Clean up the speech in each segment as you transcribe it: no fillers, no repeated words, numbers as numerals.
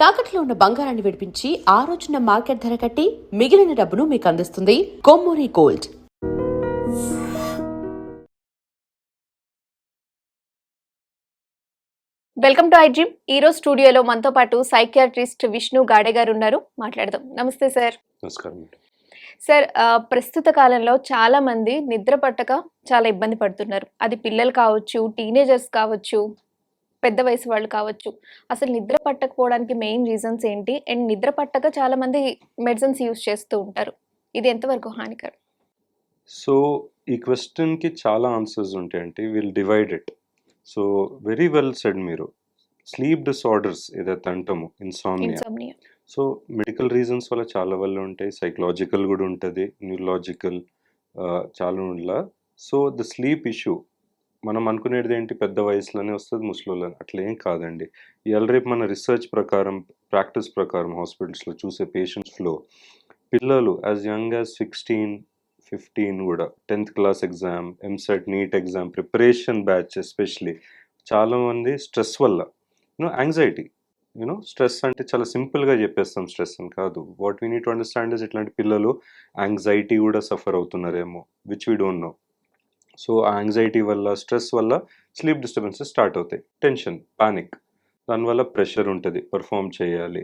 తాకట్లో ఉన్న బంగారాన్ని విడిపించి ఆ రోజున మార్కెట్ ధర కట్టి మిగిలిన డబ్బును మీకు అందిస్తుంది Kommuri gold. Welcome to iDream. ఈ రోజు స్టూడియోలో మనతో పాటు సైకియాట్రిస్ట్ విష్ణు గాడే గారు ఉన్నారు. మాట్లాడదాం. నమస్తే సార్. నమస్కారం సార్, ప్రస్తుత కాలంలో చాలా మంది నిద్ర పట్టక చాలా ఇబ్బంది పడుతున్నారు. అది పిల్లలు కావచ్చు, టీనేజర్స్ కావచ్చు, పెద్ద వయసు వాళ్ళు కావచ్చు. అసలు నిద్ర పట్టకపోవడానికి మెయిన్ రీజన్స్ ఏంటి? అండ్ నిద్ర పట్టక చాలా మంది మెడిసిన్స్ యూజ్ చేస్తూ ఉంటారు. ఇది ఎంతవరకు హానికరం? సో ఈ క్వశ్చన్కి చాలా ఆన్సర్స్ ఉంటాయండి. Will divide it. So very well said మీరు. స్లీప్ డిసార్డర్స్ ఏదైతే అంటామో ఇన్సామ్నియా. సో మెడికల్ రీజన్స్ వల్ల చాలా వల్ల ఉంటాయి, సైకలాజికల్ కూడా ఉంటుంది, న్యూరలాజికల్ చాలా ఉండాల. సో ద స్లీప్ ఇష్యూ మనం అనుకునేది ఏంటి, పెద్ద వయసులోనే వస్తుంది, ముసలిలోనే. అట్లా ఏం కాదండి. ఇవాళ రేపు మన రీసెర్చ్ ప్రకారం, ప్రాక్టీస్ ప్రకారం హాస్పిటల్స్లో చూసే పేషెంట్స్ ఫ్లో పిల్లలు యాజ్ యంగ్ యాజ్ 16-15 కూడా 10th class exam, EAMCET, NEET exam preparation batch especially చాలామంది స్ట్రెస్ వల్ల యాంగ్జైటీ. స్ట్రెస్ అంటే చాలా సింపుల్గా చెప్పేస్తాం, స్ట్రెస్ అని కాదు. What we need to understand is ఇట్లాంటి పిల్లలు యాంగ్జైటీ కూడా సఫర్ అవుతున్నారేమో, which we don't know. So ఆ యాంగ్జైటీ వల్ల, స్ట్రెస్ వల్ల స్లీప్ డిస్టర్బెన్సెస్ స్టార్ట్ అవుతాయి. టెన్షన్, పానిక్, దానివల్ల ప్రెషర్ ఉంటుంది, పర్ఫామ్ చేయాలి.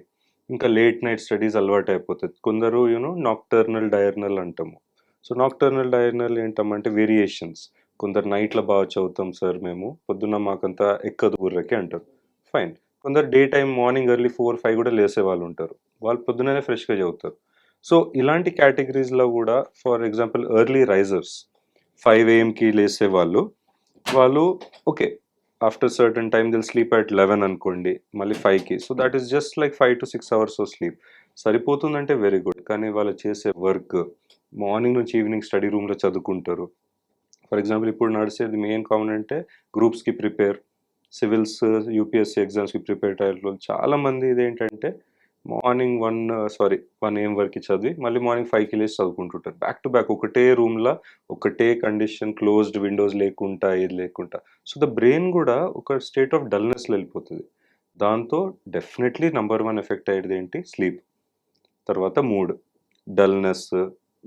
ఇంకా లేట్ నైట్ స్టడీస్ అలవాటు అయిపోతుంది. కొందరు నాక్టర్నల్ డయర్నల్ అంటాము. సో నాక్టర్నల్ డయర్నల్ ఏంటంటే వేరియేషన్స్. కొందరు నైట్లో బాగా చదువుతాం సార్ మేము, పొద్దున్న మాకంతా ఎక్కదు బుర్రకి అంటారు, ఫైన్. కొందరు డే టైం మార్నింగ్ ఎర్లీ 4-5 కూడా లేసే వాళ్ళు ఉంటారు, వాళ్ళు పొద్దున్ననే ఫ్రెష్గా చదువుతారు. సో ఇలాంటి కేటగిరీస్లో కూడా, for example early risers 5 AM లేసే వాళ్ళు okay, after certain time they'll sleep at 11 అనుకోండి, మళ్ళీ 5కి. So that is just like 5 to 6 hours of sleep. సరిపోతుందంటే వెరీ గుడ్. కానీ వాళ్ళు చేసే వర్క్, మార్నింగ్ నుంచి ఈవినింగ్ స్టడీ రూమ్లో చదువుకుంటారు. ఫర్ ఎగ్జాంపుల్ ఇప్పుడు నడిచేది మెయిన్ కామన్ అంటే గ్రూప్స్కి ప్రిపేర్, సివిల్స్, యూపీఎస్సీ ఎగ్జామ్స్కి ప్రిపేర్ అయ్యే చాలామంది ఇదేంటంటే మార్నింగ్ 1 AM వరకు చదివి మళ్ళీ మార్నింగ్ 5కి లేచి చదువుకుంటుంటారు. బ్యాక్ టు బ్యాక్ ఒకటే రూమ్లో, ఒకటే కండిషన్, క్లోజ్డ్ విండోస్ లేకుండా, ఏది లేకుండా. సో ద బ్రెయిన్ కూడా ఒక స్టేట్ ఆఫ్ డల్నెస్లో వెళ్ళిపోతుంది. దాంతో డెఫినెట్లీ నెంబర్ 1 ఎఫెక్ట్ అయ్యేది ఏంటి, స్లీప్. తర్వాత మూడ్, డల్నెస్,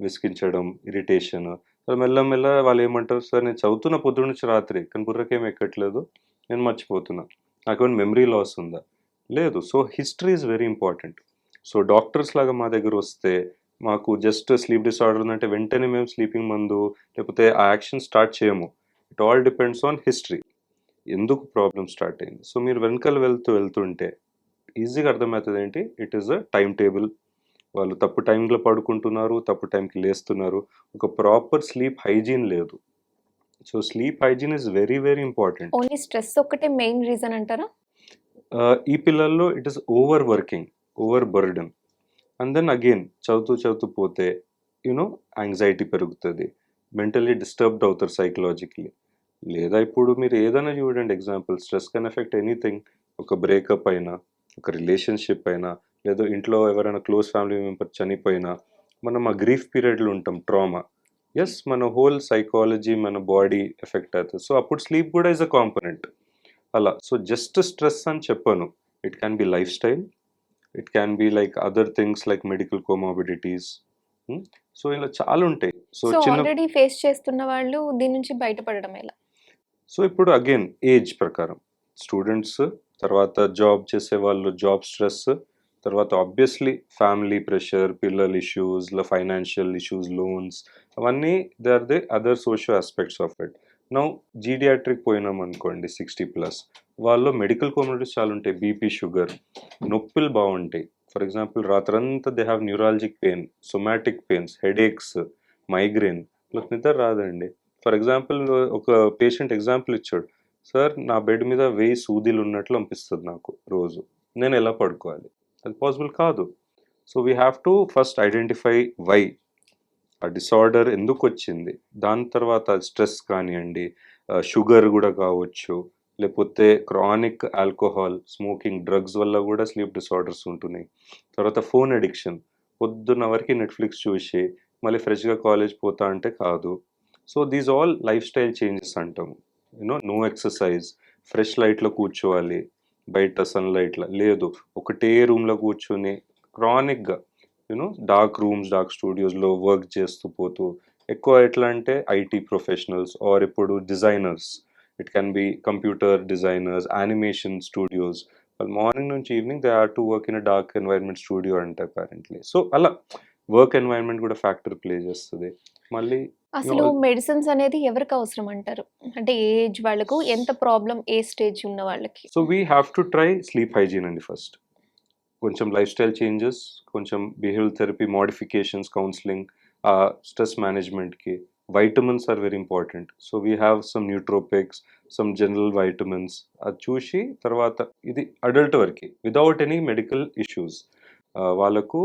విసిగించడం, ఇరిటేషన్. మెల్లమెల్ల వాళ్ళు ఏమంటారు, సార్ నేను చదువుతున్న పొద్దున్న నుంచి రాత్రి, కానీ బుర్రకేం ఎక్కట్లేదు, నేను మర్చిపోతున్నా, నాకేమైనా మెమరీ లాస్ ఉందా? లేదు. So history is very important. So doctors లాగా మా దగ్గర వస్తే, మాకు జస్ట్ స్లీప్ డిసార్డర్ ఉందంటే వెంటనే మేము స్లీపింగ్ మందు లేకపోతే ఆ యాక్షన్ స్టార్ట్ చేయము. It all depends on history, ఎందుకు ప్రాబ్లం స్టార్ట్ అయింది. సో మీరు వెనకాల వెళ్తుంటే ఈజీగా అర్థమవుతుంది ఏంటి, it is a time table. వాళ్ళు తప్పు టైంలో పడుకుంటున్నారు, తప్పు టైంకి లేస్తున్నారు, ఒక ప్రాపర్ స్లీప్ హైజీన్ లేదు. So sleep hygiene is very very important. Only stress ఒక్కటే మెయిన్ రీజన్ అంటారా? ఈ పిల్లల్లో it is over working, over burden. And then again చదువుతూ పోతే యాంగ్జైటీ పెరుగుతుంది, మెంటలీ డిస్టర్బ్డ్ అవుతారు సైకలాజికలీ. లేదా ఇప్పుడు మీరు ఏదైనా చూడండి, example stress can affect anything. ఒక బ్రేకప్ అయినా, ఒక రిలేషన్షిప్ అయినా, లేదా ఇంట్లో ఎవరైనా క్లోజ్ ఫ్యామిలీ మెంబర్ చనిపోయినా, మనం ఆ గ్రీఫ్ పీరియడ్లో ఉంటాం, ట్రామా. ఎస్, మన హోల్ సైకాలజీ, మన బాడీ ఎఫెక్ట్ అవుతుంది. సో అప్పుడు స్లీప్ కూడా ఈజ్ అ కాంపొనెంట్ అలా. సో జస్ట్ స్ట్రెస్ అని చెప్పను, it can be life style, it can be like other things like medical comorbidities. So ఇలా చాలా ఉంటాయి. సో ఆల్రెడీ ఫేస్ చేస్తున్న వాళ్ళు దీని నుంచి బయటపడడం ఎలా? సో ఇప్పుడు అగైన్ ఏజ్ ప్రకారం స్టూడెంట్స్, తర్వాత జాబ్ చేసే వాళ్ళు జాబ్ స్ట్రెస్, తర్వాత ఆబ్వియస్లీ ఫ్యామిలీ ప్రెషర్, పిల్లల ఇష్యూస్, ఫైనాన్షియల్ ఇష్యూస్, లోన్స్, అవన్నీ they are the other social aspects of it. Now geriatric పోయినాం అనుకోండి, 60+ వాళ్ళు మెడికల్ కోమార్బిడిటీస్ చాలా ఉంటాయి. బీపీ, షుగర్, నొప్పులు బాగుంటాయి. ఫర్ ఎగ్జాంపుల్ రాత్రంతా they have neurologic pain, somatic pains, headaches, migraine, నిద్ర రాదండి. ఫర్ ఎగ్జాంపుల్ ఒక పేషెంట్ ఎగ్జాంపుల్ ఇచ్చాడు, సార్ నా బెడ్ మీద 1000 సూదీలు ఉన్నట్లు అనిపిస్తుంది నాకు రోజు, నేను ఎలా పడుకోవాలి? అది పాసిబుల్ కాదు. So we have to first identify why, ఆ డిసార్డర్ ఎందుకు వచ్చింది. దాని తర్వాత స్ట్రెస్ కానివ్వండి, షుగర్ కూడా కావచ్చు, లేకపోతే క్రానిక్ ఆల్కహాల్, స్మోకింగ్, డ్రగ్స్ వల్ల కూడా స్లీప్ డిసార్డర్స్ ఉంటున్నాయి. తర్వాత ఫోన్ అడిక్షన్, పొద్దున్న వరకు నెట్ఫ్లిక్స్ చూసి మళ్ళీ ఫ్రెష్గా కాలేజ్ పోతా అంటే కాదు. So these all life style changes అంటాము. నో ఎక్సర్సైజ్, ఫ్రెష్ లైట్లో కూర్చోవాలి, బయట సన్లైట్లో లేదు, ఒకటే రూమ్లో కూర్చొని క్రానిక్గా డార్క్ రూమ్స్, డార్క్ స్టూడియోస్లో వర్క్ చేస్తూ పోతూ, ఎక్కువ ఎట్లా అంటే ఐటీ ప్రొఫెషనల్స్ ఆర్ ఇప్పుడు designers, it can be computer designers, animation studios, వాళ్ళు మార్నింగ్ నుంచి evening they are to work in dark environment studio అంటే అపారెంట్లీ. సో అలా వర్క్ ఎన్వైర్న్మెంట్ కూడా ఫ్యాక్టర్ ప్లే చేస్తుంది. మళ్ళీ అసలు మెడిసిన్స్ అనేది ఎవరికి అవసరం అంటారు? అంటే ఏ ఏజ్ వాళ్ళకు, ఎంత ప్రాబ్లమ్ ఏ స్టేజ్ ఉన్న వాళ్ళకి? So we have to try sleep hygiene అండి ఫస్ట్. కొంచెం లైఫ్ స్టైల్ చేంజెస్, కొంచెం behaviour therapy modifications, counselling, stress మేనేజ్మెంట్కి vitamins are very important. So we have some nootropics, some general vitamins, అది చూసి తర్వాత ఇది అడల్ట్ వరకు వితౌట్ ఎనీ మెడికల్ ఇష్యూస్ వాళ్ళకు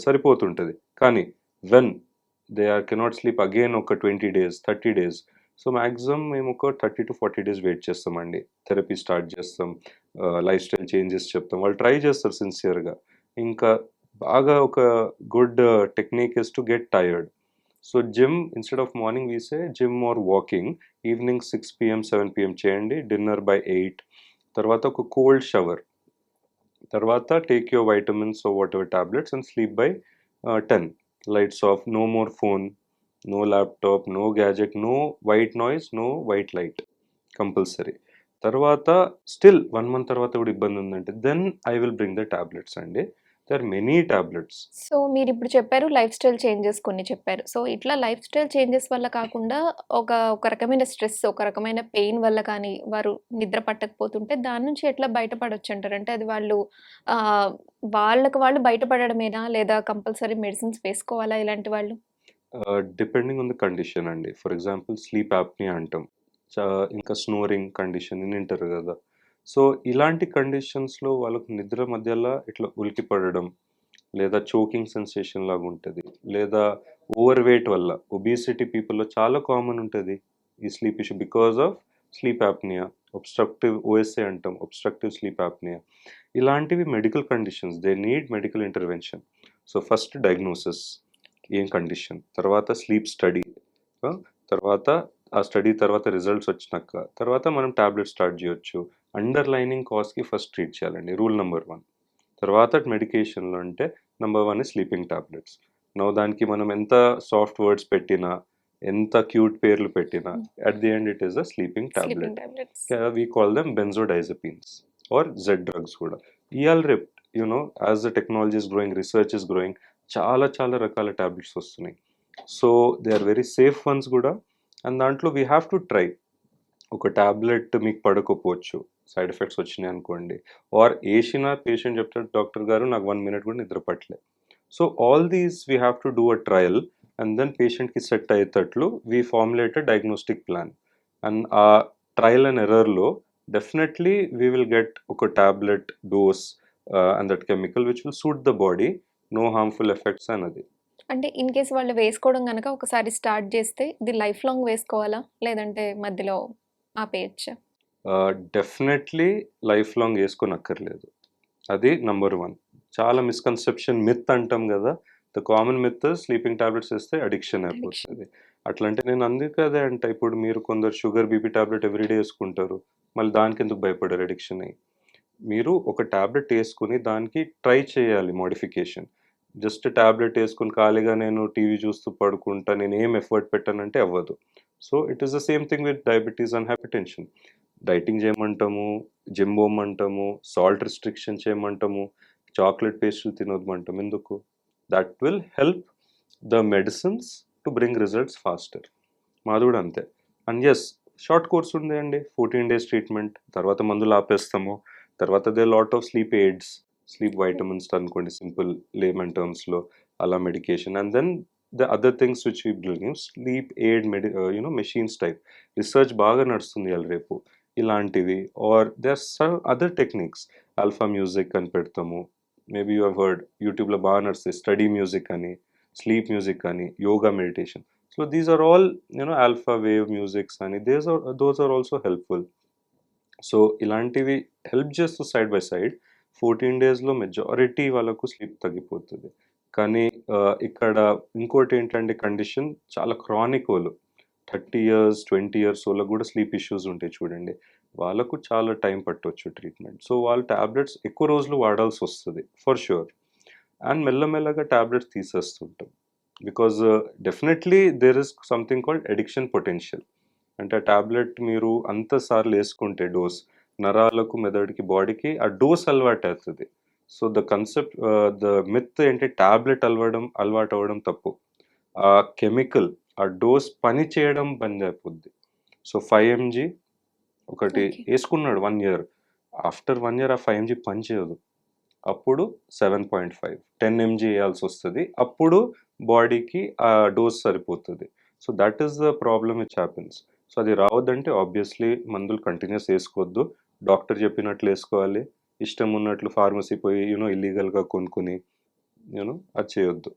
సరిపోతుంటుంది. కానీ when they are cannot sleep again ఒక 20 days 30 days, సో మ్యాక్సిమం మేము ఒక 30 to 40 days వెయిట్ చేస్తామండి. థెరపీ స్టార్ట్ చేస్తాం, లైఫ్ స్టైల్ చేంజెస్ చెప్తాం, వాళ్ళు ట్రై చేస్తారు సిన్సియర్గా. ఇంకా బాగా ఒక good technique is to get tired. So gym instead of morning వీసే gym or walking, evening 6 PM 7 PM చేయండి, డిన్నర్ by 8, తర్వాత ఒక కోల్డ్ షవర్, తర్వాత take your vitamins or whatever tablets and sleep by 10. Lights off, no more phone, no laptop, no gadget, no white noise, no white light, కంపల్సరీ. తర్వాత still 1 month తర్వాత కూడా ఇబ్బంది ఉందంటే then I will bring the tablets అండి. There are many tablets. So మీరిప్పుడు చెప్పారు life style changes కొన్ని చెప్పారు. సో ఇట్లా లైఫ్ స్టైల్ చేంజెస్ వల్ల కాకుండా ఒక రకమైన స్ట్రెస్, ఒక రకమైన పెయిన్ వల్ల కానీ వారు నిద్ర పట్టకపోతుంటే దాని నుంచి ఎట్లా బయటపడొచ్చంటారు? అంటే అది వాళ్ళు వాళ్ళకి వాళ్ళు బయటపడడమేనా? లేదా కంపల్సరీ మెడిసిన్స్ వేసుకోవాలా ఇలాంటి వాళ్ళు? డిపెండింగ్ ఆన్ ద కండిషన్ అండి. ఫర్ ఎగ్జాంపుల్ స్లీప్ యాప్నియా అంటాం, ఇంకా స్నోరింగ్ కండిషన్ వింటారు కదా. సో ఇలాంటి కండిషన్స్లో వాళ్ళకు నిద్ర మధ్యలో ఇట్లా ఉలికి పడడం, లేదా చోకింగ్ సెన్సేషన్ లాగా ఉంటుంది, లేదా ఓవర్ వెయిట్ వల్ల ఒబిసిటీ పీపుల్లో చాలా కామన్ ఉంటుంది ఈ sleep issue because of sleep apnea, obstructive OSA అంటాం, ఒబ్స్ట్రక్టివ్ స్లీప్ యాప్నియా. ఇలాంటివి medical conditions, they need medical intervention. So first diagnosis ఏం కండిషన్, తర్వాత స్లీప్ స్టడీ, తర్వాత ఆ స్టడీ తర్వాత రిజల్ట్స్ వచ్చినాక తర్వాత మనం టాబ్లెట్ స్టార్ట్ చేయొచ్చు. అండర్లైనింగ్ కాజ్కి ఫస్ట్ ట్రీట్ చేయాలండి, రూల్ నెంబర్ 1. తర్వాత మెడికేషన్లో అంటే నెంబర్ 1 స్లీపింగ్ టాబ్లెట్స్. దానికి మనం ఎంత సాఫ్ట్ వర్డ్స్ పెట్టినా, ఎంత క్యూట్ పేర్లు పెట్టినా, at the end it is a sleeping tablet. We call them benzodiazepines or Z drugs కూడా. ఇవాళ రేపు as the technology is growing, research is growing, చాలా చాలా రకాల టాబ్లెట్స్ వస్తున్నాయి. So they are very safe ones కూడా. అండ్ దాంట్లో we have to try. ఒక టాబ్లెట్ మీకు పడకపోవచ్చు, సైడ్ ఎఫెక్ట్స్ వచ్చినాయి అనుకోండి, ఆర్ వేసిన పేషెంట్ చెప్తాడు డాక్టర్ గారు నాకు 1 minute కూడా నిద్ర పట్టలే. So all these we have to do a trial and then పేషెంట్కి సెట్ అయ్యేటట్లు we formulate a diagnostic plan. And ఆ ట్రయల్ అండ్ ఎర్రర్లో డెఫినెట్లీ వీ విల్ గెట్ ఒక tablet dose and that chemical which will suit the body, no harmful effects అన్నది. అంటే in case వాళ్ళు వేసుకోవడం గనక ఒకసారి స్టార్ట్ చేస్తే ఇది లైఫ్ లాంగ్ వేసుకోవాలా? లేదంటే మధ్యలో ఆపేయచ్చా? డెఫినెట్లీ లైఫ్ లాంగ్ వేసుకోనక్కర్లేదు. అది నెంబర్ 1. చాలా మిస్కన్సెప్షన్, మిత్ అంటాం కదా, the common myth sleeping tablets వేస్తే అడిక్షన్ అయిపోతుంది. అట్లంటే నేను అందుకే అదే అంట, ఇప్పుడు మీరు కొందరు షుగర్ బీపీ టాబ్లెట్ ఎవ్రీడే వేసుకుంటారు, మళ్ళీ దానికి ఎందుకు భయపడారు అడిక్షన్ అయ్యి? మీరు ఒక టాబ్లెట్ వేసుకుని దానికి ట్రై చేయాలి మోడిఫికేషన్. జస్ట్ టాబ్లెట్ వేసుకుని ఖాళీగా నేను టీవీ చూస్తూ పడుకుంటా, నేను ఏం ఎఫర్ట్ పెట్టానంటే అవ్వదు. So it is the same thing with diabetes and hypertension. Dieting చేయమంటాము, జిమ్ పోమంటాము, సాల్ట్ రిస్ట్రిక్షన్ చేయమంటాము, చాక్లెట్ పేస్ట్రీలు తినొద్దుమంటాం. ఎందుకు? That will help the medicines to bring results faster. మాది కూడా అంతే. అండ్ ఎస్, షార్ట్ కోర్స్ ఉంది అండి, 14 days ట్రీట్మెంట్, తర్వాత మందులు ఆపేస్తాము. తర్వాత they lot of sleep aids, sleep vitamins అనుకోండి సింపుల్ లేమన్ టర్మ్స్లో, అలా medication. And then the other things which we bring sleep aid machines type research బాగా నడుస్తుంది ఇవాళ రేపు ఇలాంటివి. Or they are some other techniques, alpha music అని పెడతాము, మేబీ యూ హ్యావ్ హర్డ్, యూట్యూబ్లో బాగా నడుస్తాయి స్టడీ మ్యూజిక్ అని, స్లీప్ మ్యూజిక్ అని, yoga meditation. So these are all alpha wave musics అని, those are also helpful. So ఇలాంటివి హెల్ప్ చేస్తూ సైడ్ బై సైడ్ 14 daysలో మెజారిటీ వాళ్ళకు స్లీప్ తగ్గిపోతుంది. కానీ ఇక్కడ ఇంకోటి ఏంటంటే కండిషన్ చాలా క్రానిక్ వాళ్ళు 30 years 20 years వాళ్ళకు కూడా స్లీప్ ఇష్యూస్ ఉంటాయి చూడండి. వాళ్ళకు చాలా టైం పట్టవచ్చు ట్రీట్మెంట్. సో వాళ్ళు టాబ్లెట్స్ ఎక్కువ రోజులు వాడాల్సి వస్తుంది ఫర్ షూర్. అండ్ మెల్లమెల్లగా టాబ్లెట్స్ తీసేస్తుంటాం. Because definitely there is something called addiction potential. అంటే ఆ టాబ్లెట్ మీరు అంతసార్లు వేసుకుంటే డోస్ నరాలకు, మెదడుకి, బాడీకి ఆ డోస్ అలవాటు అవుతుంది. So the concept, the myth ఏంటి, టాబ్లెట్ అలవాటు అవ్వడం తప్పు. ఆ కెమికల్, ఆ డోస్ పని చేయడం బంద్ అయిపోద్ది. సో 5 mg ఒకటి ఓకే. వేసుకున్నాడు 1 year. ఆఫ్టర్ 1 year ఆ 5 mg పని చేయదు. అప్పుడు 7.5, 10 mg వేయాల్సి వస్తుంది. అప్పుడు బాడీకి ఆ డోస్ సరిపోతుంది. So that is the problem which happens. So అది రావద్దంటే ఆబ్వియస్లీ మందులు కంటిన్యూస్ వేసుకోవద్దు. డాక్టర్ చెప్పినట్లు వేసుకోవాలి. ఇష్టం ఉన్నట్లు ఫార్మసీ పోయి ఇల్లీగల్గా కొనుక్కుని అది చేయొద్దు.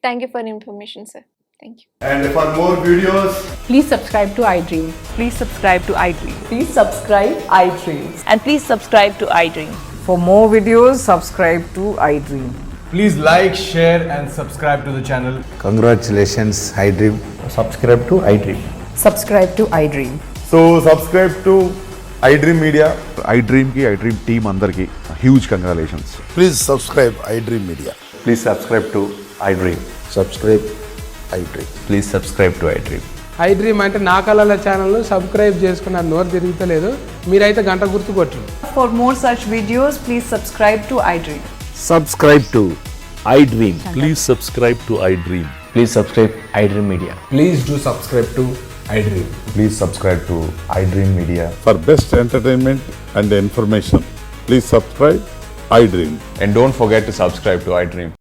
Thank you for information sir. Thank you. And for more videos, Please subscribe to iDream. Please subscribe to iDream. Please subscribe iDream. And please subscribe to iDream. For more videos, subscribe to iDream. please like, share and subscribe to the channel. Congratulations, iDream. subscribe to iDream. Subscribe to iDream. So subscribe to iDream Media. iDream ki iDream team అందరికి huge congratulations. Please subscribe iDream Media. Please subscribe to iDream. Subscribe iDream. Please subscribe to iDream. iDream అంటే నా కళల channel subscribe చేసుకున్న నోరు తిరుగుతలేదు, మీరైతే గంట గుర్తు కొట్టరు. For more such videos, please subscribe to iDream. Subscribe to iDream. Please subscribe to iDream. Please subscribe iDream Media. Please do subscribe to iDream. Please subscribe to iDream Media. For best entertainment and information, please subscribe iDream. And don't forget to subscribe to iDream.